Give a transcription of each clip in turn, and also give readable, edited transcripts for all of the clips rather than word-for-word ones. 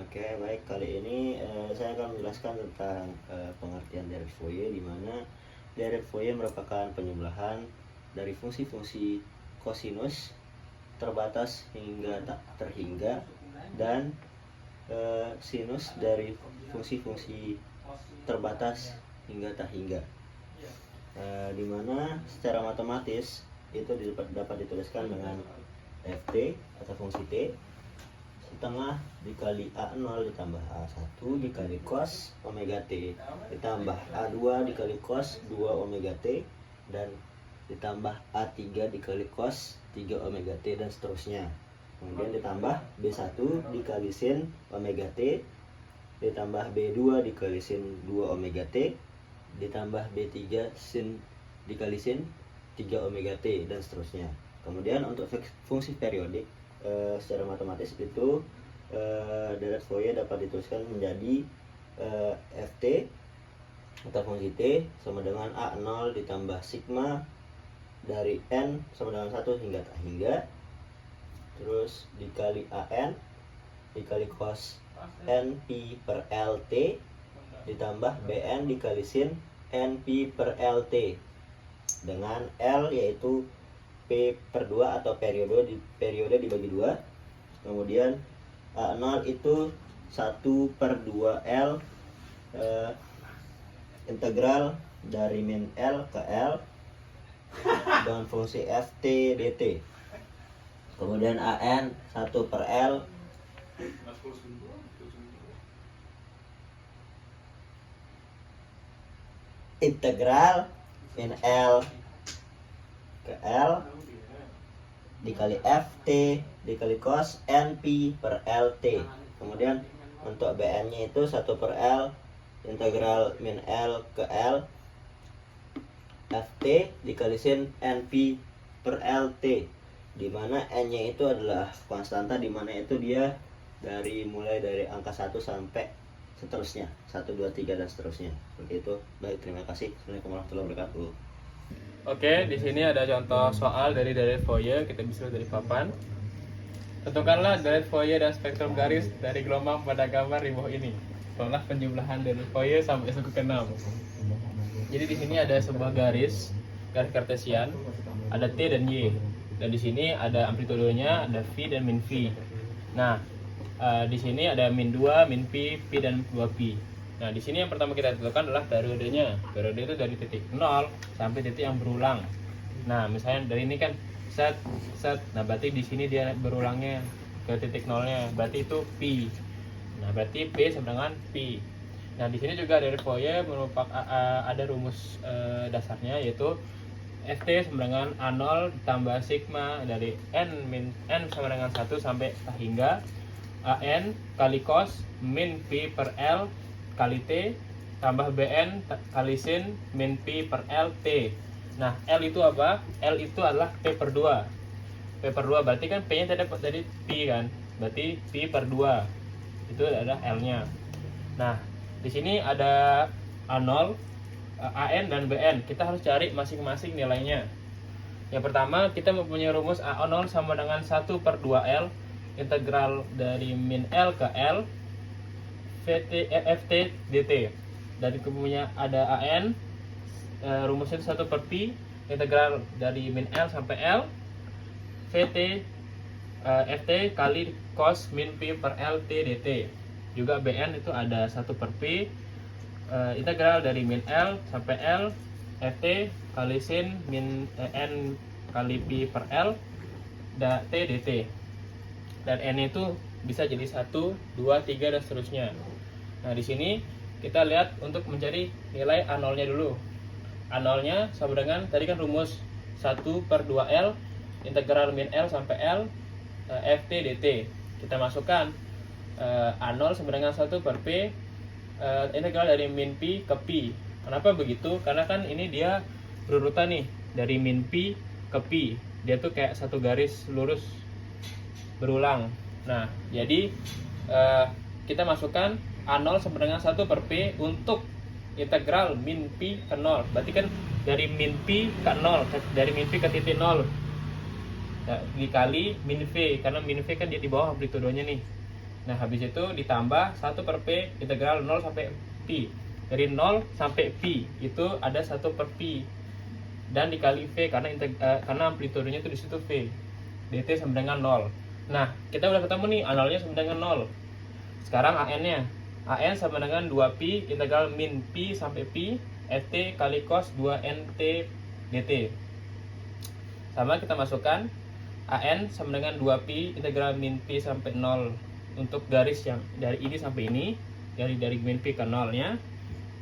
Oke, baik. Kali ini saya akan menjelaskan tentang pengertian direct Fourier, di mana direct Fourier merupakan penjumlahan dari fungsi-fungsi kosinus terbatas hingga tak terhingga dan sinus dari fungsi-fungsi terbatas hingga tak hingga. Di mana secara matematis itu dapat dituliskan dengan ft atau fungsi t setengah dikali A0 ditambah A1 dikali cos omega T ditambah A2 dikali cos 2 omega T dan ditambah A3 dikali cos 3 omega T dan seterusnya. Kemudian ditambah B1 dikali sin omega T ditambah B2 dikali sin 2 omega T ditambah B3 sin dikali sin 3 omega T dan seterusnya. Kemudian untuk fungsi periodik secara matematis itu direct Fourier dapat dituliskan menjadi ft atau fungsi t sama dengan A0 ditambah sigma dari n sama dengan 1 hingga tak hingga, terus dikali an dikali cos np per lt ditambah bn dikali sin np per lt dengan L yaitu P per 2 atau periode dibagi 2. Kemudian A0 itu 1 per 2L integral dari min L ke L dengan fungsi ft dt. Kemudian AN 1 per L integral min L ke L dikali ft dikali cos np per lt. Kemudian untuk bn nya itu 1 per L integral min L ke L ft dikali sin np per lt, dimana n nya itu adalah konstanta, dimana itu dia mulai dari angka 1 sampai seterusnya 1, 2, 3 dan seterusnya. Seperti itu. Baik, terima kasih. Assalamualaikum warahmatullahi wabarakatuh. Oke, di sini ada contoh soal dari direct Fourier. Kita bisa dari papan. Tentukanlah direct Fourier dan spektrum garis dari gelombang pada gambar di bawah ini. Tolak penjumlahan direct Fourier sampai suku ke-6. Jadi di sini ada sebuah garis kartesian, ada T dan Y. Dan di sini ada amplitudenya, ada V dan min V. Nah, di sini ada min 2, min P, P dan 2P. Nah, di sini yang pertama kita tentukan adalah periodenya. Periode itu dari titik 0 sampai titik yang berulang. Nah, misalnya dari ini kan set. Nah, berarti di sini dia berulangnya ke titik 0-nya. Berarti itu P. Nah, berarti P sama dengan P. Nah, di sini juga dari Fourier merupakan ada rumus dasarnya, yaitu ft sama dengan A0 ditambah sigma dari n sama dengan 1 sampai hingga an kali cos min P per L kali T tambah BN kali sin min P per L T. Nah, L itu apa? L itu adalah P per 2. P per 2 berarti kan P nya tadi P kan? Berarti P per 2. Itu adalah L nya. Nah, di sini ada A0, AN dan BN. Kita harus cari masing-masing nilainya. Yang pertama, kita mempunyai rumus A0 sama dengan 1 per 2L integral dari min L ke L ft dt. Dari kemudian ada an, rumusnya 1 per P integral dari min L sampai L ft ft kali cos min P per L T dt. Juga bn itu ada 1 per P integral dari min L sampai L ft kali sin min n kali P per L T dt. Dan n itu bisa jadi 1, 2, 3 dan seterusnya. Nah, di sini kita lihat untuk mencari nilai A0-nya dulu. A0-nya sama dengan tadi kan rumus 1 per 2L integral min L sampai L ft dt. Kita masukkan A0 sama dengan 1 per P integral dari min P ke P. Kenapa begitu? Karena kan ini dia berurutan nih, dari min P ke P. Dia tuh kayak satu garis lurus berulang. Nah, jadi kita masukkan A0 sama dengan 1 per P untuk integral min P ke 0. Berarti kan dari min P ke 0, dari min P ke titik 0. Nah, dikali min V, karena min V kan dia di bawah amplitudenya nih. Nah, habis itu ditambah 1 per P integral 0 sampai Pi. Dari 0 sampai Pi itu ada 1 per Pi. Dan dikali V karena amplitudenya itu di situ V. dt sama dengan 0. Nah, kita udah ketemu nih A0-nya sama dengan 0. Sekarang AN-nya. AN sama dengan 2Pi integral min Pi sampai Pi ET kali cos 2NT dt. Sama kita masukkan AN sama dengan 2Pi integral min Pi sampai 0 untuk garis yang dari ini sampai ini, dari min Pi ke 0-nya,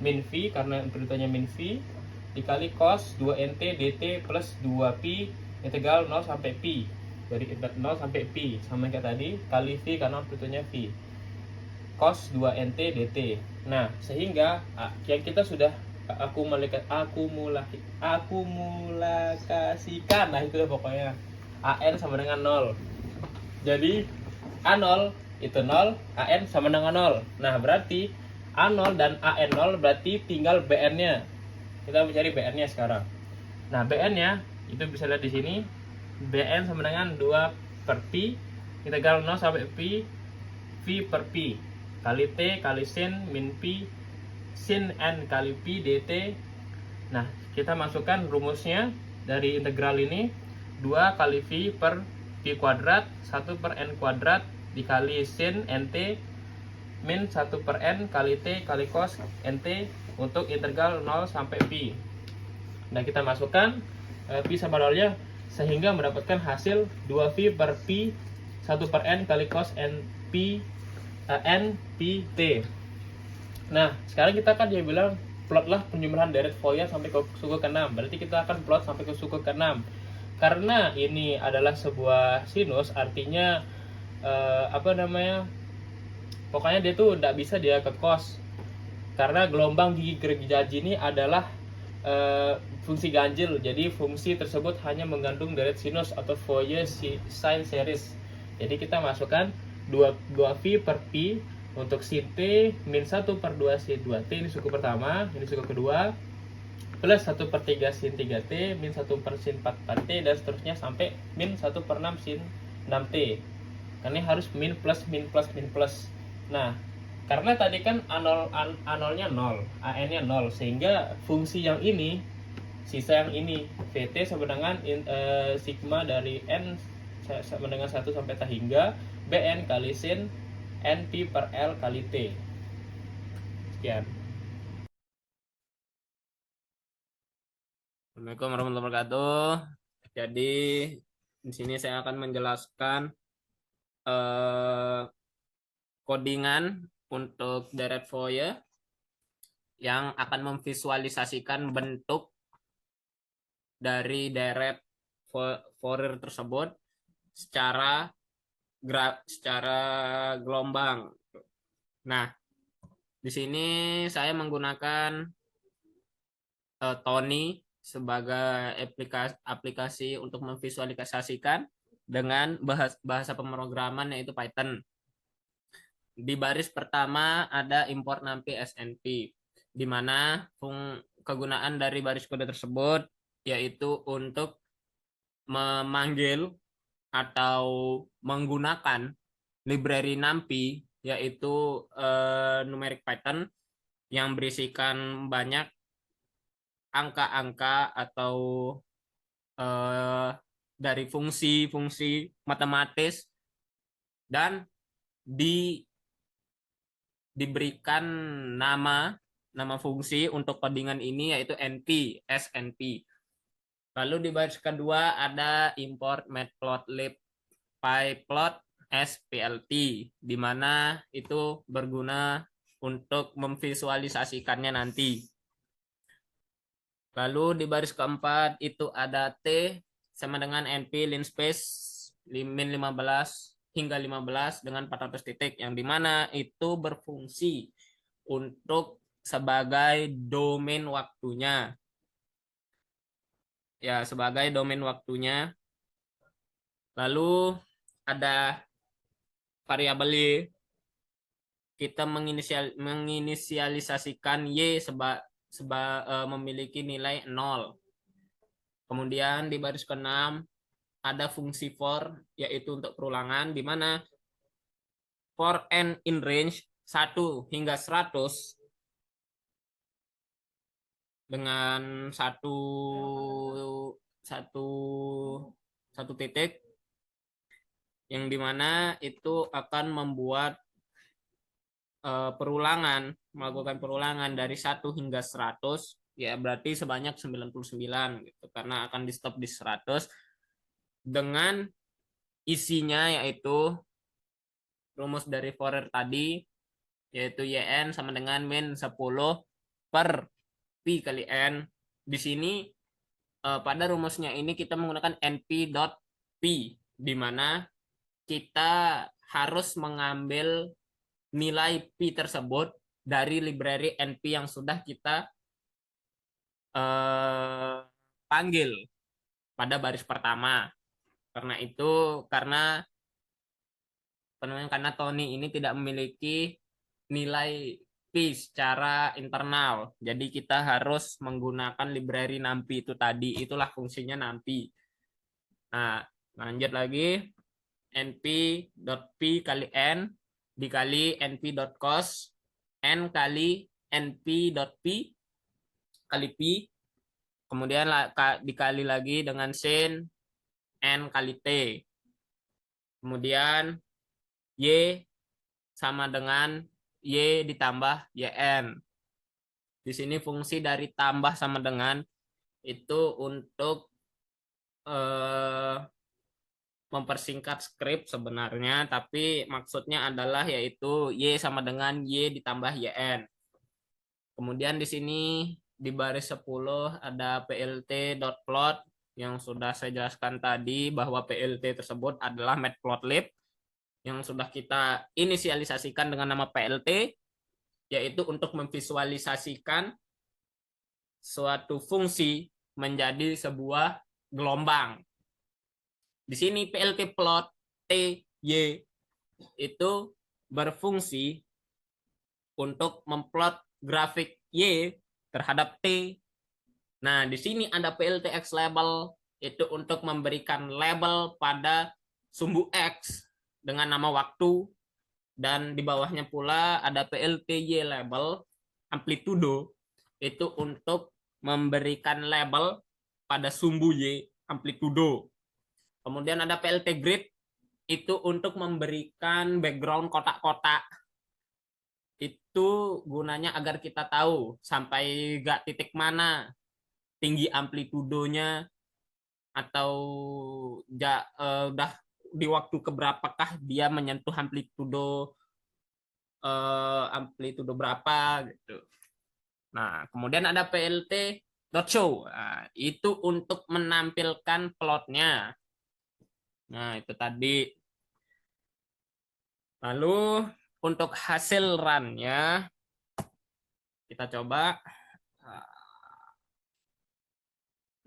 min V karena amplitudenya min V dikali cos 2NT dt plus 2Pi integral 0 sampai Pi. Dari 0 sampai Pi sama kayak tadi, kali V karena amplitudenya V. Cos 2NT dt. Nah, sehingga yang kita sudah akumulasikan, nah itu pokoknya AN sama dengan 0. Jadi A0 itu 0, AN sama dengan 0. Nah, berarti A0 dan AN0 berarti tinggal BN-nya. Kita mencari BN-nya sekarang. Nah, BN-nya itu bisa lihat di sini. BN sama dengan 2 per Pi integral 0 sampai Pi V per Pi kali T kali sin min Pi sin N kali Pi dt. Nah, kita masukkan rumusnya dari integral ini 2 kali V per Pi kuadrat 1 per N kuadrat dikali sin NT min 1 per N kali T kali cos NT untuk integral 0 sampai Pi. Nah, kita masukkan Pi sama 0-nya sehingga mendapatkan hasil 2V per Pi 1 per N kali cos N Pi T. Nah, sekarang kita kan dia bilang plotlah penjumlahan deret Fourier sampai ke suku ke-6. Berarti kita akan plot sampai ke suku ke-6. Karena ini adalah sebuah sinus, artinya pokoknya dia tuh tidak bisa dia ke cos. Karena gelombang gigi gergaji ini adalah fungsi ganjil, jadi fungsi tersebut hanya mengandung deret sinus atau Fourier sine series. Jadi kita masukkan 2V per Pi untuk sin T min 1 per 2 sin 2T, ini suku pertama, ini suku kedua, plus 1 per 3 sin 3T min 1 per sin 4T dan seterusnya sampai min 1 per 6 sin 6T. Karena ini harus min plus min plus min plus. Nah, karena tadi kan A0-nya 0, AN-nya 0, sehingga fungsi yang ini, sisa yang ini, VT sama dengan sigma dari N sama dengan 1 sampai T hingga BN kali sin NP per L kali T. Sekian. Assalamualaikum warahmatullahi wabarakatuh. Jadi di sini saya akan menjelaskan codingan untuk deret Fourier yang akan memvisualisasikan bentuk dari deret Fourier tersebut secara gelombang. Nah, di sini saya menggunakan Tony sebagai aplikasi untuk memvisualisasikan dengan bahasa pemrograman yaitu Python. Di baris pertama ada import NumPy SNP, di mana kegunaan dari baris kode tersebut yaitu untuk memanggil atau menggunakan library NumPy yaitu numeric Python yang berisikan banyak angka-angka atau dari fungsi-fungsi matematis dan diberikan nama fungsi untuk codingan ini yaitu NP, SNP. Lalu di baris kedua ada import matplotlib pyplot SPLT, di mana itu berguna untuk memvisualisasikannya nanti. Lalu di baris keempat itu ada T sama dengan NP linspace min 15 hingga 15 dengan 400 titik, yang dimana itu berfungsi untuk sebagai domain waktunya. Ya, sebagai domain waktunya. Lalu ada variabel Y. Kita menginisialisasikan Y memiliki nilai 0. Kemudian di baris ke-6 ada fungsi for, yaitu untuk perulangan, di mana for n in range 1 hingga 100 dengan satu satu titik, yang dimana itu akan membuat melakukan perulangan dari 1 hingga 100, ya berarti sebanyak 99 gitu, karena akan di stop di 100 dengan isinya yaitu rumus dari Fourier tadi, yaitu YN sama dengan min 10 per Pi kali N. Di sini pada rumusnya ini kita menggunakan NP dot P, di mana kita harus mengambil nilai Pi tersebut dari library NP yang sudah kita panggil pada baris pertama. Karena Tony ini tidak memiliki nilai Pi secara internal. Jadi kita harus menggunakan library NumPy itu tadi. Itulah fungsinya NumPy. Nah, lanjut lagi. np.p kali n dikali np.cos n kali np.p kali pi. Kemudian dikali lagi dengan sin n kali t. Kemudian y sama dengan y ditambah yn. Di sini fungsi dari tambah sama dengan itu untuk mempersingkat skrip sebenarnya, tapi maksudnya adalah yaitu y sama dengan y ditambah yn. Kemudian di sini di baris 10 ada plt.plot yang sudah saya jelaskan tadi, bahwa plt tersebut adalah matplotlib yang sudah kita inisialisasikan dengan nama PLT, yaitu untuk memvisualisasikan suatu fungsi menjadi sebuah gelombang. Di sini PLT plot T, Y itu berfungsi untuk memplot grafik Y terhadap T. Nah, di sini ada PLT X label, itu untuk memberikan label pada sumbu X dengan nama waktu, dan di bawahnya pula ada PLTY label amplitudo, itu untuk memberikan label pada sumbu Y amplitudo. Kemudian ada PLT grid, itu untuk memberikan background kotak-kotak. Itu gunanya agar kita tahu sampai gak titik mana tinggi amplitudonya, atau udah di waktu keberapakah dia menyentuh amplitudo berapa gitu. Nah, kemudian ada PLT dot show. Nah, itu untuk menampilkan plotnya. Nah, itu tadi. Lalu untuk hasil run-nya kita coba.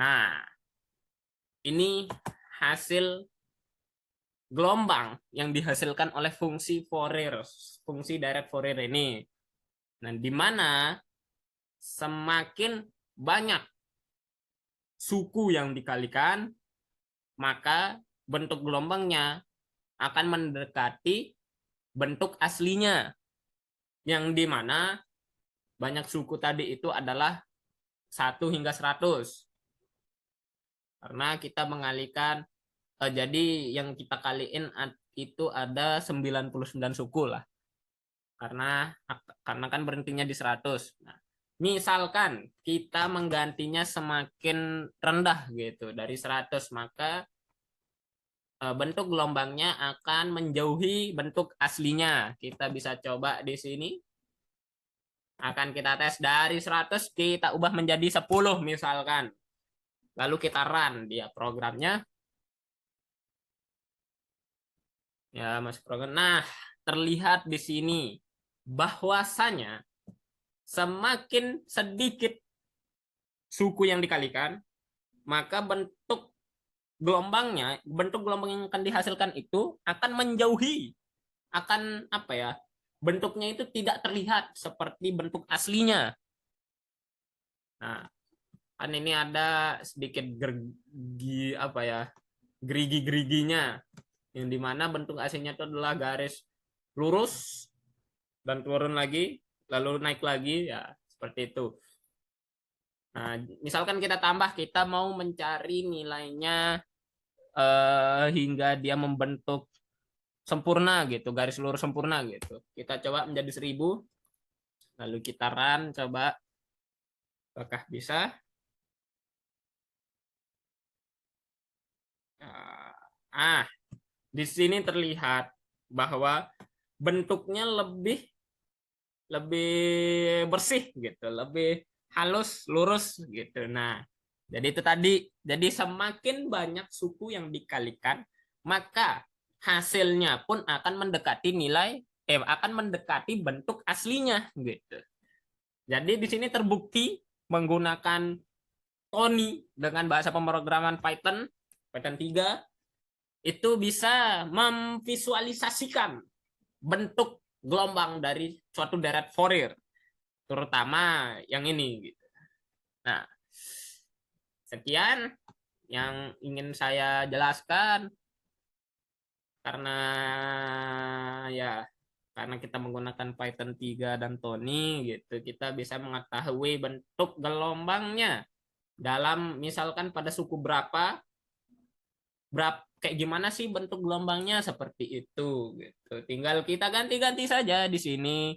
Nah, ini hasil gelombang yang dihasilkan oleh fungsi Fourier, fungsi direct Fourier ini. Nah, di mana semakin banyak suku yang dikalikan, maka bentuk gelombangnya akan mendekati bentuk aslinya, yang di mana banyak suku tadi itu adalah 1 hingga 100. Karena kita mengalihkan, jadi yang kita kaliin itu ada 99 suku lah. Karena kan berhentinya di 100. Nah, misalkan kita menggantinya semakin rendah gitu dari 100, maka bentuk gelombangnya akan menjauhi bentuk aslinya. Kita bisa coba di sini. Akan kita tes dari 100 kita ubah menjadi 10 misalkan. Lalu kita run dia programnya. Ya, masuk program. Nah, terlihat di sini bahwasanya semakin sedikit suku yang dikalikan, maka bentuk gelombang yang akan dihasilkan itu akan menjauhi, akan bentuknya itu tidak terlihat seperti bentuk aslinya. Nah, kan ini ada sedikit gerigi-geriginya, yang dimana bentuk aslinya itu adalah garis lurus dan turun lagi, lalu naik lagi, ya seperti itu. Nah, misalkan kita tambah, kita mau mencari nilainya hingga dia membentuk sempurna gitu, garis lurus sempurna gitu. Kita coba menjadi 1000, lalu kita run, coba apakah bisa. Ah, di sini terlihat bahwa bentuknya lebih lebih bersih gitu, lebih halus, lurus gitu. Nah, jadi itu tadi. Jadi semakin banyak suku yang dikalikan, maka hasilnya pun akan mendekati akan mendekati bentuk aslinya gitu. Jadi di sini terbukti menggunakan Tony dengan bahasa pemrograman Python, Python 3 itu bisa memvisualisasikan bentuk gelombang dari suatu deret Fourier, terutama yang ini gitu. Nah, sekian yang ingin saya jelaskan, karena ya karena kita menggunakan Python 3 dan Tony gitu, kita bisa mengetahui bentuk gelombangnya dalam misalkan pada suku berapa berapa kayak gimana sih bentuk gelombangnya, seperti itu gitu. Tinggal kita ganti-ganti saja di sini,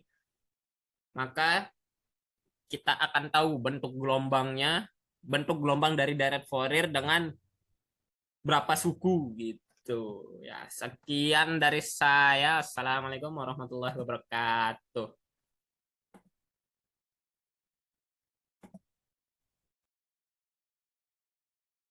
maka kita akan tahu bentuk gelombang dari deret Fourier dengan berapa suku gitu. Ya, sekian dari saya. Assalamualaikum warahmatullahi wabarakatuh.